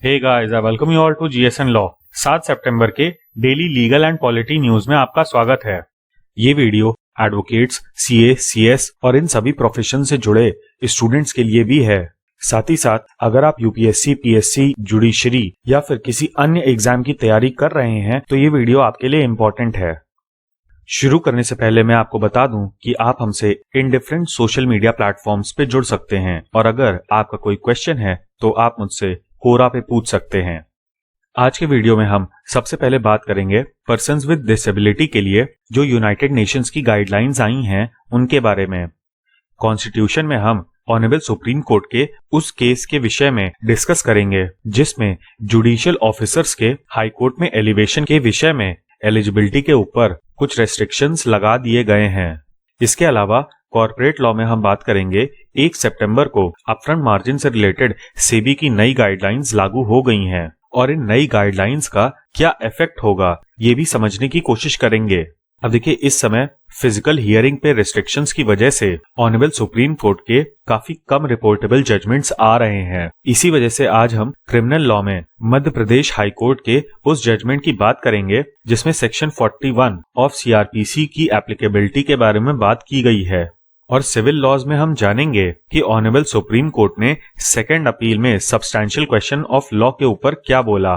Hey guys, I welcome you all to GSN law. 7 सितंबर के daily legal and polity news में आपका स्वागत है। ये वीडियो एडवोकेट्स, सीए, सीएस और इन सभी प्रोफेशन से जुड़े स्टूडेंट्स के लिए भी है। साथ ही साथ अगर आप यूपीएससी, पीएससी, जुडिशरी या फिर किसी अन्य एग्जाम की तैयारी कर रहे हैं तो ये वीडियो आपके लिए इम्पोर्टेंट है। शुरू करने से पहले मैं आपको बता दूं कि आप हमसे in different social media platforms पे जुड़ सकते हैं और अगर आपका कोई क्वेश्चन है तो आप मुझसे कोरा पे पूछ सकते हैं। आज के वीडियो में हम सबसे पहले बात करेंगे पर्सन्स विद डिसेबिलिटी के लिए जो यूनाइटेड नेशंस की गाइडलाइंस आई हैं उनके बारे में। कॉन्स्टिट्यूशन में हम ऑनरेबल सुप्रीम कोर्ट के उस केस के विषय में डिस्कस करेंगे जिसमें जुडिशियल ऑफिसर्स के हाई कोर्ट में एलिवेशन के विषय में एलिजिबिलिटी के ऊपर कुछ रेस्ट्रिक्शंस लगा दिए गए हैं। इसके अलावा कॉर्पोरेट लॉ में हम बात करेंगे 1 सितंबर को अपफ्रंट मार्जिन से रिलेटेड सेबी की नई गाइडलाइंस लागू हो गई हैं और इन नई गाइडलाइंस का क्या इफेक्ट होगा ये भी समझने की कोशिश करेंगे। अब देखिए, इस समय फिजिकल हियरिंग पे रिस्ट्रिक्शंस की वजह से ऑनरेबल सुप्रीम कोर्ट के काफी कम रिपोर्टेबल जजमेंट्स आ रहे हैं। इसी वजह से आज हम क्रिमिनल लॉ में मध्य प्रदेश हाई कोर्ट के उस जजमेंट की बात करेंगे जिसमें सेक्शन 41 ऑफ सीआरपीसी की एप्लीकेबिलिटी के बारे में बात की गई है। और सिविल लॉज में हम जानेंगे कि ऑनरेबल सुप्रीम कोर्ट ने सेकेंड अपील में सब्सटैंशियल क्वेश्चन ऑफ लॉ के ऊपर क्या बोला।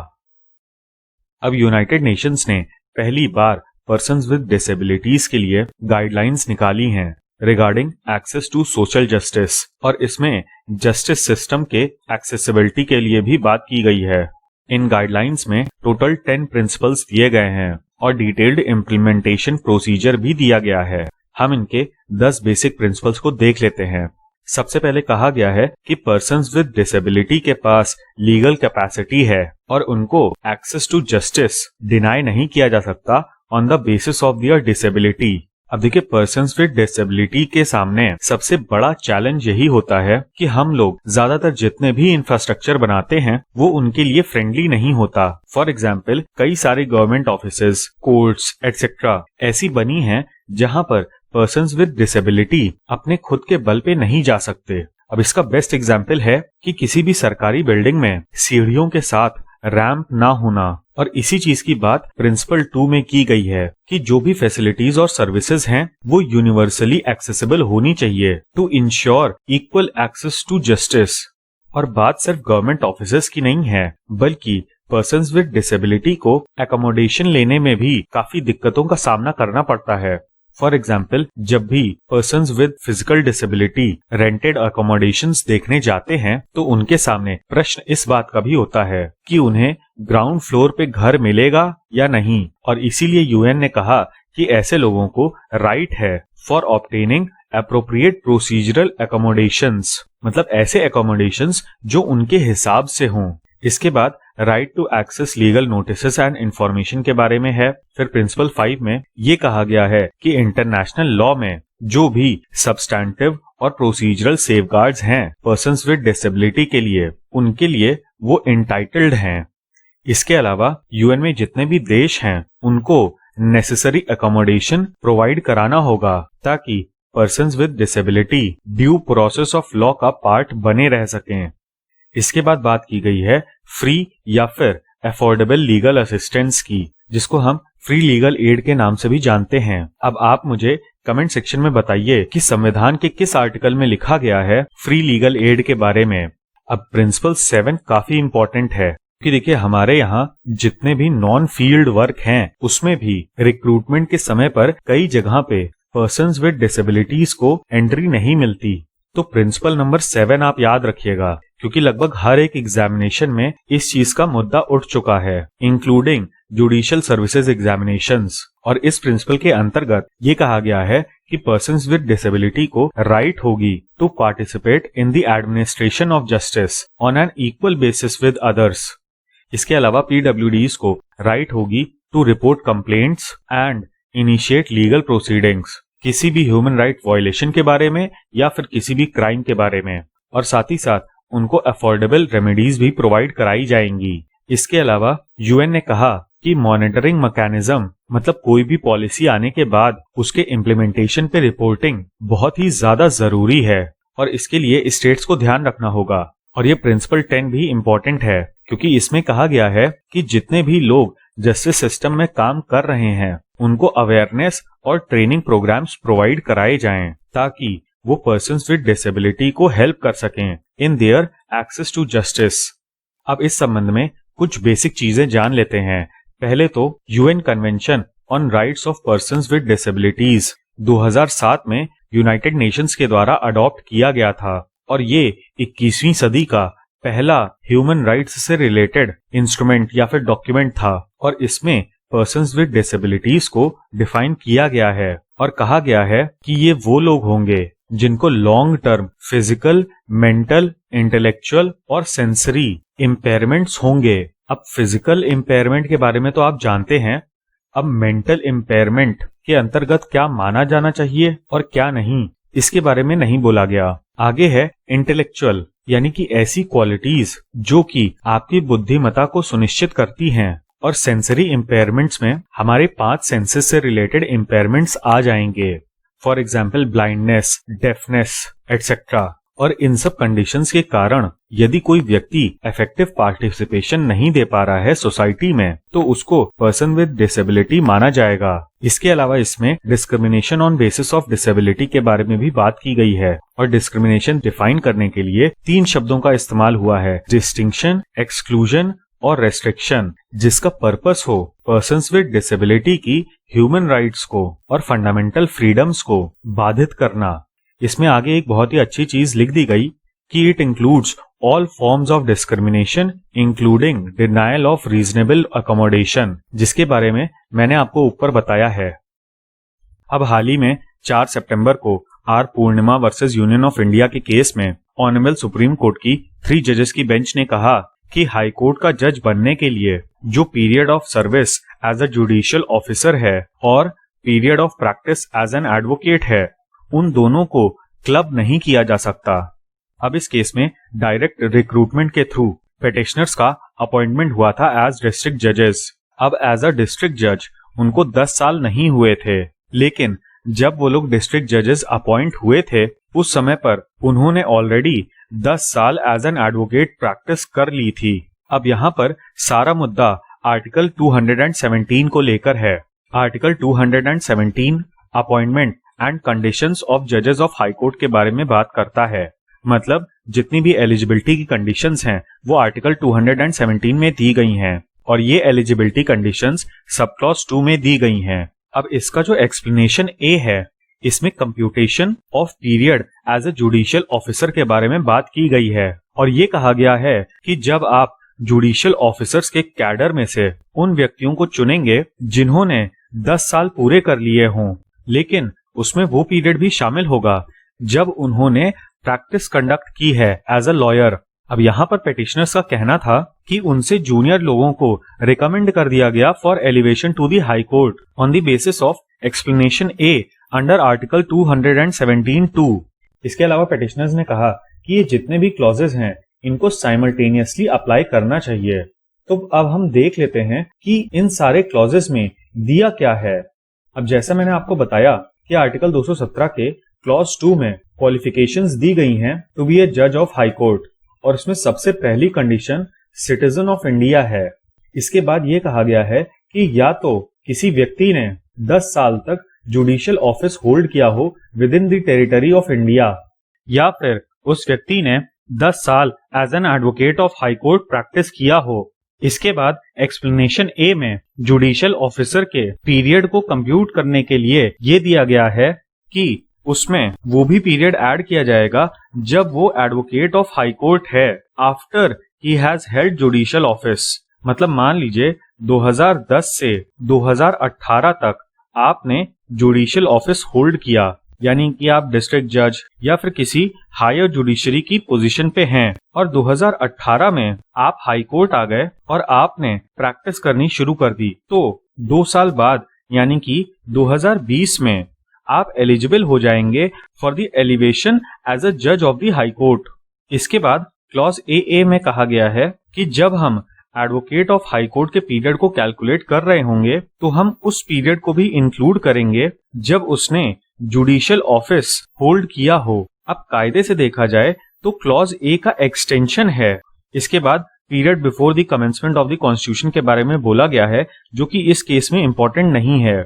अब यूनाइटेड नेशंस ने पहली बार पर्सन्स विद डिसेबिलिटीज के लिए गाइडलाइंस निकाली हैं regarding access to social justice और इसमें जस्टिस सिस्टम के एक्सेसिबिलिटी के लिए भी बात की गई है। इन गाइडलाइंस में टोटल 10 प्रिंसिपल्स दिए गए हैं और डिटेल्ड इम्प्लीमेंटेशन प्रोसीजर भी दिया गया है। हम इनके 10 बेसिक प्रिंसिपल्स को देख लेते हैं। सबसे पहले कहा गया है कि पर्सन्स विद डिसेबिलिटी के पास लीगल कैपेसिटी है और उनको एक्सेस टू जस्टिस डिनाई नहीं किया जा सकता on the basis of their disability. अब देखिए, पर्सन्स विद डिसेबिलिटी के सामने सबसे बड़ा चैलेंज यही होता है कि हम लोग ज्यादातर जितने भी इंफ्रास्ट्रक्चर बनाते हैं वो उनके लिए फ्रेंडली नहीं होता। फॉर एग्जाम्पल, कई सारे गवर्नमेंट ऑफिसेज, कोर्ट्स एटसेट्रा ऐसी बनी हैं जहां पर पर्सन्स विद डिसेबिलिटी अपने खुद के बल पे नहीं जा सकते। अब इसका बेस्ट एग्जाम्पल है कि किसी भी सरकारी बिल्डिंग में सीढ़ियों के साथ रैंप ना होना और इसी चीज की बात प्रिंसिपल 2 में की गई है कि जो भी फैसिलिटीज और सर्विसेज हैं वो यूनिवर्सली एक्सेसिबल होनी चाहिए to ensure equal access to justice. और बात सिर्फ गवर्नमेंट ऑफिसेज की नहीं है बल्कि पर्सन्स विद डिसेबिलिटी को एकोमोडेशन लेने में भी काफी दिक्कतों का सामना करना पड़ता है। फॉर एग्जाम्पल, जब भी persons with physical disability rented accommodations देखने जाते हैं तो उनके सामने प्रश्न इस बात का भी होता है कि उन्हें ग्राउंड फ्लोर पे घर मिलेगा या नहीं। और इसीलिए यूएन ने कहा कि ऐसे लोगों को राइट है for obtaining appropriate procedural accommodations, मतलब ऐसे एकोमोडेशंस जो उनके हिसाब से हों। इसके बाद right to access legal notices and information के बारे में है। फिर प्रिंसिपल 5 में ये कहा गया है कि इंटरनेशनल लॉ में जो भी सब्सटैंटिव और प्रोसीजरल सेफगार्ड्स हैं पर्सन्स विद डिसेबिलिटी के लिए, उनके लिए वो इंटाइटल्ड हैं। इसके अलावा यूएन में जितने भी देश हैं उनको नेसेसरी अकोमोडेशन प्रोवाइड कराना होगा ताकि persons with disability due process of law का पार्ट बने रह सकें। इसके बाद बात की गई है फ्री या फिर अफोर्डेबल लीगल असिस्टेंस की, जिसको हम फ्री लीगल एड के नाम से भी जानते हैं। अब आप मुझे कमेंट सेक्शन में बताइए कि संविधान के किस आर्टिकल में लिखा गया है फ्री लीगल एड के बारे में। अब प्रिंसिपल 7 काफी इंपॉर्टेंट है कि देखिए, हमारे यहाँ जितने भी नॉन फील्ड वर्क हैं उसमें भी रिक्रूटमेंट के समय पर कई जगह पे पर्सन्स विद डिसेबिलिटीज को एंट्री नहीं मिलती। तो प्रिंसिपल नंबर 7 आप याद रखिएगा क्योंकि लगभग हर एक एग्जामिनेशन में इस चीज का मुद्दा उठ चुका है, इंक्लूडिंग जुडिशियल सर्विसेज एग्जामिनेशंस। और इस प्रिंसिपल के अंतर्गत ये कहा गया है कि पर्सन्स विद डिसेबिलिटी को राइट होगी to participate in the administration of justice on an equal basis with others. इसके अलावा पीडब्ल्यूडीज को राइट होगी to report complaints and initiate legal proceedings किसी भी ह्यूमन राइट वायलेशन के बारे में या फिर किसी भी क्राइम के बारे में, और साथ ही साथ उनको अफोर्डेबल रेमेडीज भी प्रोवाइड कराई जाएंगी। इसके अलावा यूएन ने कहा कि मॉनिटरिंग मैकेनिज्म, मतलब कोई भी पॉलिसी आने के बाद उसके इम्प्लीमेंटेशन पे रिपोर्टिंग बहुत ही ज्यादा जरूरी है और इसके लिए स्टेट्स को ध्यान रखना होगा। और ये प्रिंसिपल 10 भी इम्पोर्टेंट है क्योंकि इसमें कहा गया है कि जितने भी लोग जस्टिस सिस्टम में काम कर रहे हैं उनको अवेयरनेस और ट्रेनिंग प्रोग्राम्स प्रोवाइड कराए जाएं ताकि वो पर्सन्स विद डिसेबिलिटी को हेल्प कर सकें in their access to justice. अब इस संबंध में कुछ बेसिक चीजें जान लेते हैं। पहले तो UN convention on rights of persons with disabilities 2007 में यूनाइटेड नेशंस के द्वारा अडॉप्ट किया गया था और ये 21वीं सदी का पहला ह्यूमन राइट्स से रिलेटेड इंस्ट्रूमेंट या फिर डॉक्यूमेंट था और इसमें पर्सन्स विद डिसेबिलिटीज को डिफाइन किया गया है और कहा गया है कि ये वो लोग होंगे जिनको long term physical, mental, intellectual और सेंसरी इम्पेयरमेंट्स होंगे। अब फिजिकल इम्पेयरमेंट के बारे में तो आप जानते हैं, अब मेंटल इम्पेयरमेंट के अंतर्गत क्या माना जाना चाहिए और क्या नहीं, इसके बारे में नहीं बोला गया। आगे है इंटेलेक्चुअल, यानी कि ऐसी क्वालिटीज जो कि आपकी बुद्धिमत्ता को सुनिश्चित करती हैं, और सेंसरी इम्पेयरमेंट्स में हमारे 5 सेंसेस से रिलेटेड इम्पेयरमेंट्स आ जाएंगे, for example blindness, deafness etcetera. और इन सब कंडीशंस के कारण यदि कोई व्यक्ति इफेक्टिव पार्टिसिपेशन नहीं दे पा रहा है सोसाइटी में तो उसको पर्सन विद डिसेबिलिटी माना जाएगा। इसके अलावा इसमें discrimination on basis of disability के बारे में भी बात की गई है और डिस्क्रिमिनेशन डिफाइन करने के लिए 3 शब्दों का इस्तेमाल हुआ है, डिस्टिंक्शन, एक्सक्लूजन और रेस्ट्रिक्शन, जिसका पर्पस हो पर्सन्स विद डिसेबिलिटी की ह्यूमन राइट्स को और फंडामेंटल फ्रीडम्स को बाधित करना। इसमें आगे एक बहुत ही अच्छी चीज लिख दी गई कि it includes all forms of discrimination including denial of reasonable accommodation, जिसके बारे में मैंने आपको ऊपर बताया है। अब हाल ही में 4 सितंबर को R Purnima versus Union of India के केस में ऑनरेबल सुप्रीम कोर्ट की 3 जजेस की बेंच ने कहा कि हाई कोर्ट का जज बनने के लिए जो period of service as a judicial officer है और period of practice as an advocate है, उन दोनों को क्लब नहीं किया जा सकता। अब इस केस में डायरेक्ट रिक्रूटमेंट के थ्रू पिटिशनर्स का अपॉइंटमेंट हुआ था एज डिस्ट्रिक्ट जजेस। अब एज अ डिस्ट्रिक्ट जज उनको 10 साल नहीं हुए थे, लेकिन जब वो लोग डिस्ट्रिक्ट जजेस अपॉइंट हुए थे उस समय पर उन्होंने ऑलरेडी 10 साल एज एन एडवोकेट प्रैक्टिस कर ली थी। अब यहाँ पर सारा मुद्दा आर्टिकल 217 को लेकर है। Article 217 appointment and conditions of जजेस ऑफ हाई कोर्ट के बारे में बात करता है। मतलब जितनी भी एलिजिबिलिटी की कंडीशंस हैं वो आर्टिकल 217 में दी गई हैं और ये एलिजिबिलिटी कंडीशंस सब क्लॉज 2 में दी गई हैं। अब इसका जो एक्सप्लेनेशन ए है इसमें computation of period as a judicial officer के बारे में बात की गई है और ये कहा गया है कि जब आप जुडिशियल ऑफिसर्स के कैडर में से उन व्यक्तियों को चुनेंगे जिन्होंने 10 साल पूरे कर लिए हों, लेकिन उसमें वो पीरियड भी शामिल होगा जब उन्होंने प्रैक्टिस कंडक्ट की है एज अ लॉयर। अब यहाँ पर पिटिशनर्स का कहना था कि उनसे जूनियर लोगों को रिकमेंड कर दिया गया for elevation to the High Court on the basis of explanation A under article 217(2). इसके अलावा पिटिशनर्स ने कहा कि ये जितने भी क्लॉजेज हैं इनको साइमल्टेनियसली अप्लाई करना चाहिए। तो अब हम देख लेते हैं कि इन सारे क्लॉजेज में दिया क्या है। अब जैसा मैंने आपको बताया कि आर्टिकल 217 के क्लॉज 2 में क्वालिफिकेशंस दी गई हैं टू बी ए जज ऑफ हाई कोर्ट और इसमें सबसे पहली कंडीशन सिटीजन ऑफ इंडिया है। इसके बाद ये कहा गया है कि या तो किसी व्यक्ति ने 10 साल तक जुडिशियल ऑफिस होल्ड किया हो within the territory of India या फिर उस व्यक्ति ने 10 साल as an advocate of High Court practice किया हो। इसके बाद एक्सप्लेनेशन ए में जुडिशियल ऑफिसर के पीरियड को कंप्यूट करने के लिए ये दिया गया है कि उसमें वो भी पीरियड ऐड किया जाएगा जब वो एडवोकेट ऑफ हाई कोर्ट है after he has held judicial office. मतलब मान लीजिए 2010 से 2018 तक आपने जुडिशियल ऑफिस होल्ड किया, यानी कि आप डिस्ट्रिक्ट जज या फिर किसी हायर जुडिशरी की पोजीशन पे हैं और 2018 में आप हाई कोर्ट आ गए और आपने प्रैक्टिस करनी शुरू कर दी, तो 2 साल बाद यानी कि 2020 में आप एलिजिबल हो जाएंगे for the elevation as a जज ऑफ द हाई कोर्ट। इसके बाद क्लॉज ए में कहा गया है कि जब हम एडवोकेट ऑफ हाई कोर्ट के पीरियड को कैलकुलेट कर रहे होंगे तो हम उस पीरियड को भी इंक्लूड करेंगे जब उसने जुडिशियल ऑफिस होल्ड किया हो। अब कायदे से देखा जाए तो क्लॉज ए का एक्सटेंशन है। इसके बाद period before the commencement of the constitution के बारे में बोला गया है, जो कि इस केस में इंपॉर्टेंट नहीं है।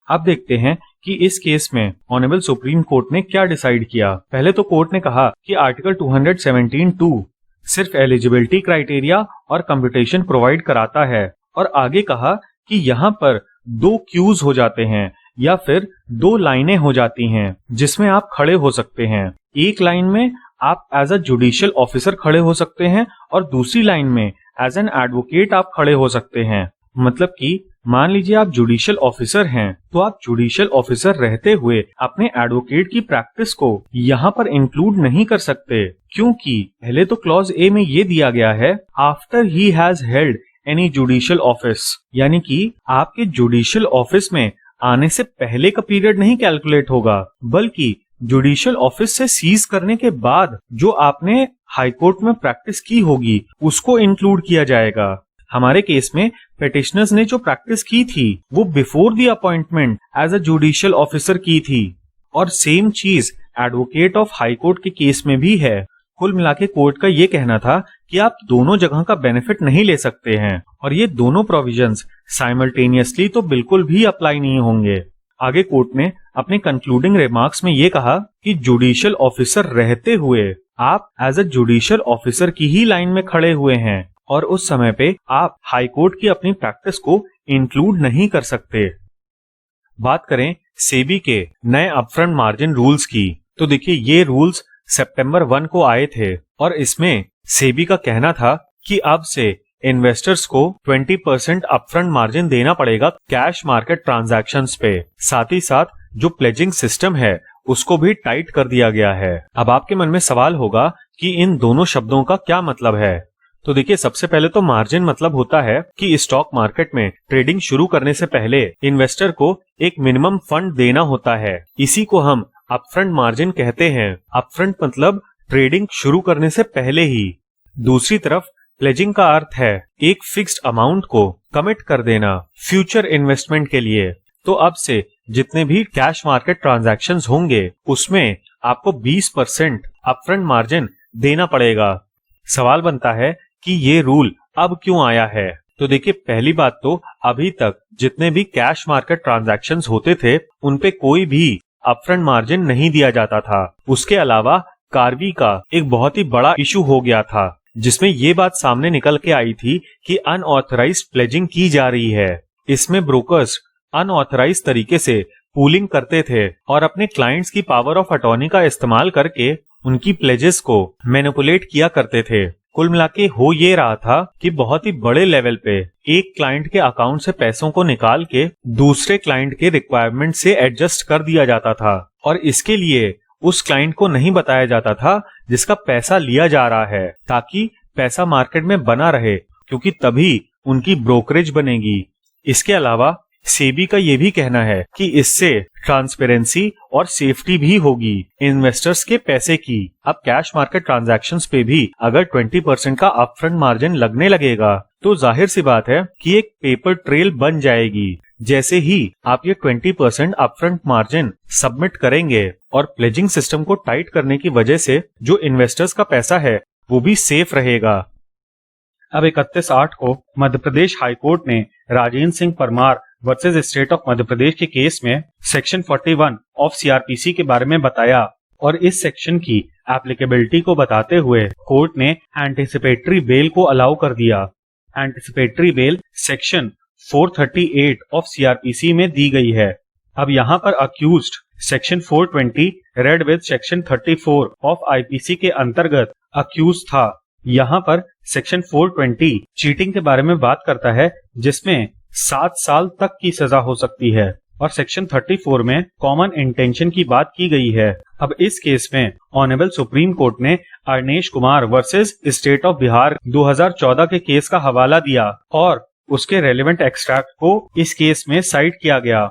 अब देखते हैं कि इस केस में ऑनरेबल सुप्रीम कोर्ट ने क्या डिसाइड किया। पहले तो कोर्ट ने कहा कि आर्टिकल 217(2) सिर्फ एलिजिबिलिटी क्राइटेरिया और कंप्यूटेशन प्रोवाइड कराता है, और आगे कहा कि यहाँ पर 2 क्यूज हो जाते हैं या फिर 2 लाइनें हो जाती हैं जिसमें आप खड़े हो सकते हैं। एक लाइन में आप एज अ जुडिशियल ऑफिसर खड़े हो सकते हैं और दूसरी लाइन में एज एन एडवोकेट आप खड़े हो सकते हैं। मतलब कि मान लीजिए आप जुडिशियल ऑफिसर हैं, तो आप जुडिशियल ऑफिसर रहते हुए अपने एडवोकेट की प्रैक्टिस को यहाँ पर इंक्लूड नहीं कर सकते, क्योंकि पहले तो क्लॉज ए में ये दिया गया है after he has held any judicial office, यानी कि आपके जुडिशियल ऑफिस में आने से पहले का पीरियड नहीं कैलकुलेट होगा, बल्कि जुडिशियल ऑफिस से सीज करने के बाद जो आपने हाईकोर्ट में प्रैक्टिस की होगी उसको इंक्लूड किया जाएगा। हमारे केस में पेटिशनर्स ने जो प्रैक्टिस की थी वो before the appointment as a judicial officer की थी, और सेम चीज एडवोकेट ऑफ हाई कोर्ट के केस में भी है। कुल मिलाके कोर्ट का ये कहना था कि आप दोनों जगह का बेनिफिट नहीं ले सकते हैं, और ये दोनों प्रोविजंस साइमल्टेनियसली तो बिल्कुल भी अप्लाई नहीं होंगे। आगे कोर्ट ने अपने कंक्लूडिंग रिमार्क्स में ये कहा कि जुडिशियल ऑफिसर रहते हुए आप एज अ जुडिशियल ऑफिसर की ही लाइन में खड़े हुए हैं, और उस समय पे आप हाई कोर्ट की अपनी प्रैक्टिस को इंक्लूड नहीं कर सकते। बात करें सेबी के नए अपफ्रंट मार्जिन रूल्स की, तो देखिए ये रूल्स सितंबर 1 को आए थे, और इसमें सेबी का कहना था कि अब से इन्वेस्टर्स को 20% अपफ्रंट मार्जिन देना पड़ेगा कैश मार्केट ट्रांजैक्शंस पे। साथ ही साथ जो प्लेजिंग सिस्टम है उसको भी टाइट कर दिया गया है। अब आपके मन में सवाल होगा कि इन दोनों शब्दों का क्या मतलब है। तो देखिए, सबसे पहले तो मार्जिन मतलब होता है कि स्टॉक मार्केट में ट्रेडिंग शुरू करने से पहले इन्वेस्टर को एक मिनिमम फंड देना होता है। इसी को हम अपफ्रंट मार्जिन कहते हैं। अपफ्रंट मतलब ट्रेडिंग शुरू करने से पहले ही। दूसरी तरफ प्लेजिंग का अर्थ है एक फिक्स्ड अमाउंट को कमिट कर देना फ्यूचर इन्वेस्टमेंट के लिए। तो अब से जितने भी कैश मार्केट ट्रांजैक्शंस होंगे उसमें आपको 20% अपफ्रंट मार्जिन देना पड़ेगा। सवाल बनता है कि ये रूल अब क्यों आया है। तो देखिए, पहली बात तो अभी तक जितने भी कैश मार्केट ट्रांजैक्शंस होते थे उन पे कोई भी अपफ्रंट मार्जिन नहीं दिया जाता था। उसके अलावा कार्बी का एक बहुत ही बड़ा इशू हो गया था, जिसमें ये बात सामने निकल के आई थी कि अनऑथराइज्ड प्लेजिंग की जा रही है। इसमें ब्रोकर्स अनऑथराइज्ड तरीके से पूलिंग करते थे और अपने क्लाइंट्स की पावर ऑफ अटॉर्नी का इस्तेमाल करके उनकी प्लेजेस को मैनिपुलेट किया करते थे। कुल मिलाके हो ये रहा था कि बहुत ही बड़े लेवल पे एक क्लाइंट के अकाउंट से पैसों को निकाल के दूसरे क्लाइंट के रिक्वायरमेंट से एडजस्ट कर दिया जाता था, और इसके लिए उस क्लाइंट को नहीं बताया जाता था जिसका पैसा लिया जा रहा है, ताकि पैसा मार्केट में बना रहे, क्योंकि तभी उनकी ब्रोकरेज बनेगी। इसके अलावा सेबी का ये भी कहना है कि इससे ट्रांसपेरेंसी और सेफ्टी भी होगी इन्वेस्टर्स के पैसे की। अब कैश मार्केट ट्रांजैक्शंस पे भी अगर 20% का अपफ्रंट मार्जिन लगने लगेगा तो जाहिर सी बात है कि एक पेपर ट्रेल बन जाएगी। जैसे ही आप ये 20% अपफ्रंट मार्जिन सबमिट करेंगे और प्लेजिंग सिस्टम को टाइट करने की वजह से जो इन्वेस्टर्स का पैसा है वो भी सेफ रहेगा। अब 31/8 को मध्य प्रदेश हाईकोर्ट ने Rajendra Singh Parmar versus state of Madhya Pradesh के केस में सेक्शन 41 ऑफ सीआरपीसी के बारे में बताया, और इस सेक्शन की एप्लीकेबिलिटी को बताते हुए कोर्ट ने एंटिसिपेटरी बेल को अलाउ कर दिया। Anticipatory bell section 438 of CrPC में दी गई है। अब यहाँ पर accused section 420 read with section 34 of IPC के अंतर्गत अक्यूज था। यहाँ पर सेक्शन 420 चीटिंग के बारे में बात करता है, जिसमें 7 साल तक की सजा हो सकती है, और सेक्शन 34 में कॉमन इंटेंशन की बात की गई है। अब इस केस में ऑनरेबल सुप्रीम कोर्ट ने Arnesh Kumar versus state of Bihar 2014 के केस का हवाला दिया और उसके रेलेवेंट एक्सट्रैक्ट को इस केस में साइट किया गया।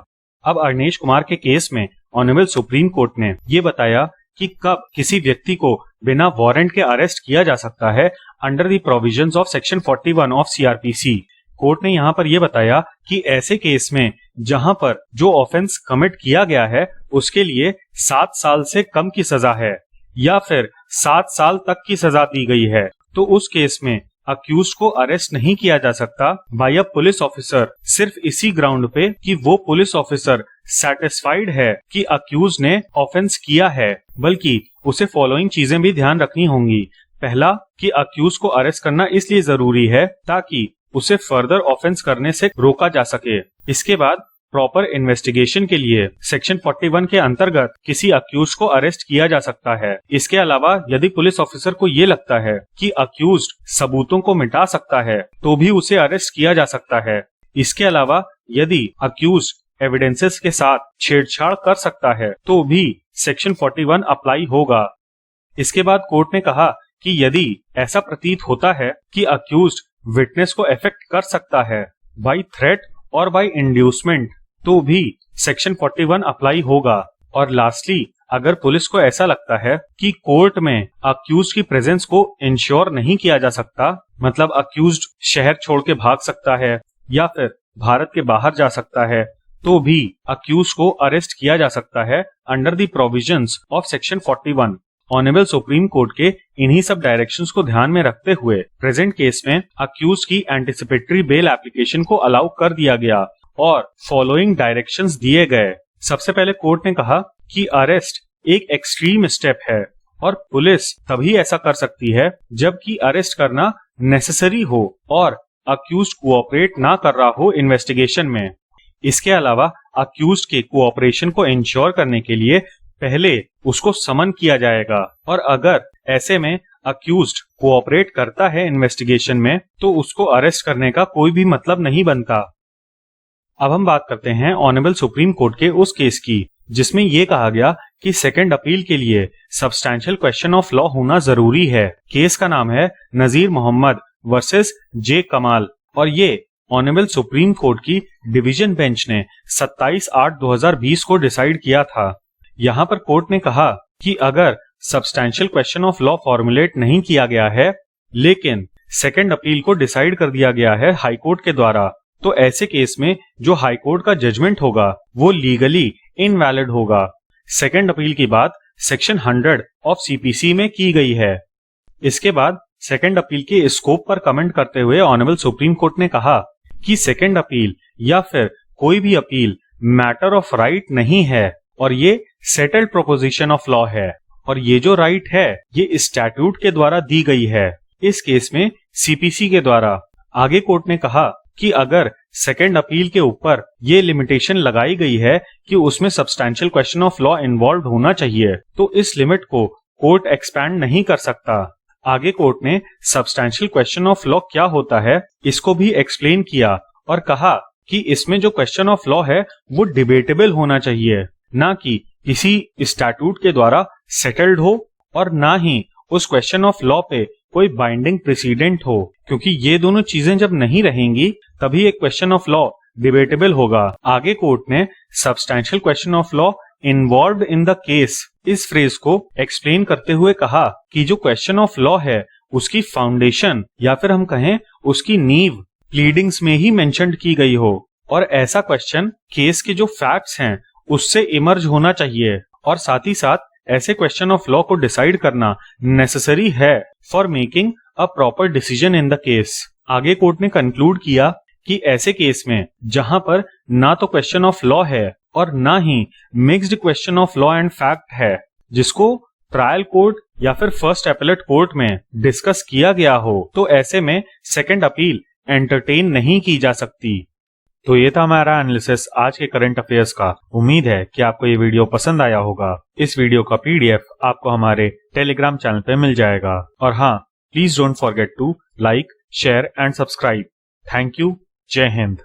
अब अरनेश कुमार के केस में ऑनरेबल सुप्रीम कोर्ट ने ये बताया कि कब किसी व्यक्ति को बिना वारंट के अरेस्ट किया जा सकता है under the provisions of section 41 of CrPC. Court ने यहाँ पर यह बताया कि ऐसे केस में जहां पर जो ऑफेंस कमिट किया गया है उसके लिए 7 साल से कम की सजा है या फिर 7 साल तक की सजा दी गई है, तो उस केस में अक्यूज को अरेस्ट नहीं किया जा सकता बाय अ पुलिस ऑफिसर सिर्फ इसी ग्राउंड पे कि वो पुलिस ऑफिसर सेटिस्फाइड है कि अक्यूज ने ऑफेंस किया है, बल्कि उसे फॉलोइंग चीजें भी ध्यान रखनी होंगी। पहला, कि अक्यूज को अरेस्ट करना इसलिए जरूरी है ताकि उसे फर्दर ऑफेंस करने से रोका जा सके। इसके बाद प्रॉपर इन्वेस्टिगेशन के लिए सेक्शन 41 के अंतर्गत किसी अक्यूज को अरेस्ट किया जा सकता है। इसके अलावा यदि पुलिस ऑफिसर को ये लगता है कि अक्यूज्ड सबूतों को मिटा सकता है तो भी उसे अरेस्ट किया जा सकता है। इसके अलावा यदि अक्यूज्ड एविडेंसेस के साथ छेड़छाड़ कर सकता है तो भी सेक्शन 41 अप्लाई होगा। इसके बाद कोर्ट ने कहा कि यदि ऐसा प्रतीत होता है कि अक्यूज्ड विटनेस को अफेक्ट कर सकता है बाय थ्रेट और बाय इंड्यूसमेंट तो भी सेक्शन 41 अप्लाई होगा। और लास्टली, अगर पुलिस को ऐसा लगता है कि कोर्ट में अक्यूज्ड की प्रेजेंस को इंश्योर नहीं किया जा सकता, मतलब अक्यूज्ड शहर छोड़ के भाग सकता है या फिर भारत के बाहर जा सकता है, तो भी अक्यूज्ड को अरेस्ट किया जा सकता है under the provisions of section 41। Honourable Supreme court के इन्हीं सब डायरेक्शंस को ध्यान में रखते हुए प्रेजेंट केस में अक्यूज की एंटिसिपेटरी बेल एप्लीकेशन को अलाउ कर दिया गया और फॉलोइंग डायरेक्शंस दिए गए। सबसे पहले कोर्ट ने कहा कि अरेस्ट एक एक्सट्रीम स्टेप है और पुलिस तभी ऐसा कर सकती है जबकि अरेस्ट करना नेसेसरी हो और अक्यूज कोऑपरेट ना कर रहा हो इन्वेस्टिगेशन में। इसके अलावा अक्यूज के कोऑपरेशन को इंश्योर करने के लिए पहले उसको समन किया जाएगा और अगर ऐसे में अक्यूज्ड कोऑपरेट करता है इन्वेस्टिगेशन में तो उसको अरेस्ट करने का कोई भी मतलब नहीं बनता। अब हम बात करते हैं ऑनरेबल सुप्रीम कोर्ट के उस केस की जिसमें यह कहा गया कि सेकंड अपील के लिए सब्सटैंशियल क्वेश्चन ऑफ लॉ होना जरूरी है। केस का नाम है नजीर मोहम्मद वर्सेस जे कमाल और ये ऑनरेबल सुप्रीम कोर्ट की डिवीजन बेंच ने 27/8/2020 को डिसाइड किया था। यहाँ पर कोर्ट ने कहा कि अगर substantial question of law formulate नहीं किया गया है लेकिन सेकंड अपील को डिसाइड कर दिया गया है हाई कोर्ट के द्वारा, तो ऐसे केस में जो हाई कोर्ट का जजमेंट होगा वो लीगली इनवैलिड होगा। सेकंड अपील की बात सेक्शन 100 ऑफ सीपीसी में की गई है। इसके बाद सेकंड अपील के स्कोप पर कमेंट करते हुए ऑनरेबल सुप्रीम कोर्ट ने कहा कि सेकंड अपील या फिर कोई भी अपील मैटर ऑफ राइट नहीं है और ये सेटल्ड प्रोपोजिशन ऑफ लॉ है और ये जो राइट है ये स्टैट्यूट के द्वारा दी गई है, इस केस में सीपीसी के द्वारा। आगे कोर्ट ने कहा कि अगर सेकंड अपील के ऊपर ये लिमिटेशन लगाई गई है कि उसमें substantial question of law involve होना चाहिए तो इस लिमिट को कोर्ट एक्सपैंड नहीं कर सकता। आगे कोर्ट ने सब्सटैंशियल क्वेश्चन ऑफ लॉ क्या होता है इसको भी एक्सप्लेन किया और कहा कि इसमें जो क्वेश्चन ऑफ लॉ है वो डिबेटेबल होना चाहिए, ना कि किसी स्टैट्यूट के द्वारा सेटल्ड हो और ना ही उस क्वेश्चन ऑफ लॉ पे कोई बाइंडिंग प्रेसिडेंट हो, क्योंकि ये दोनों चीजें जब नहीं रहेंगी तभी एक क्वेश्चन ऑफ लॉ डिबेटेबल होगा। आगे कोर्ट ने substantial question of law involved in the case इस फ्रेज को एक्सप्लेन करते हुए कहा कि जो क्वेश्चन ऑफ लॉ है उसकी फाउंडेशन या फिर हम कहें उसकी नींव प्लीडिंग्स में ही मेंशन की गई हो और ऐसा क्वेश्चन केस के जो फैक्ट्स हैं उससे इमर्ज होना चाहिए और साथ ही साथ ऐसे क्वेश्चन ऑफ लॉ को डिसाइड करना नेसेसरी है for making a proper decision in the case. आगे कोर्ट ने कंक्लूड किया कि ऐसे केस में जहां पर ना तो क्वेश्चन ऑफ लॉ है और ना ही mixed question of law and fact है जिसको ट्रायल कोर्ट या फिर फर्स्ट एपेलेट कोर्ट में डिस्कस किया गया हो, तो ऐसे में सेकंड अपील एंटरटेन नहीं की जा सकती। तो ये था हमारा एनालिसिस आज के करंट अफेयर्स का। उम्मीद है कि आपको ये वीडियो पसंद आया होगा। इस वीडियो का पीडीएफ आपको हमारे टेलीग्राम चैनल पे मिल जाएगा और हाँ, please don't forget to like, share and subscribe. Thank you. जय हिंद।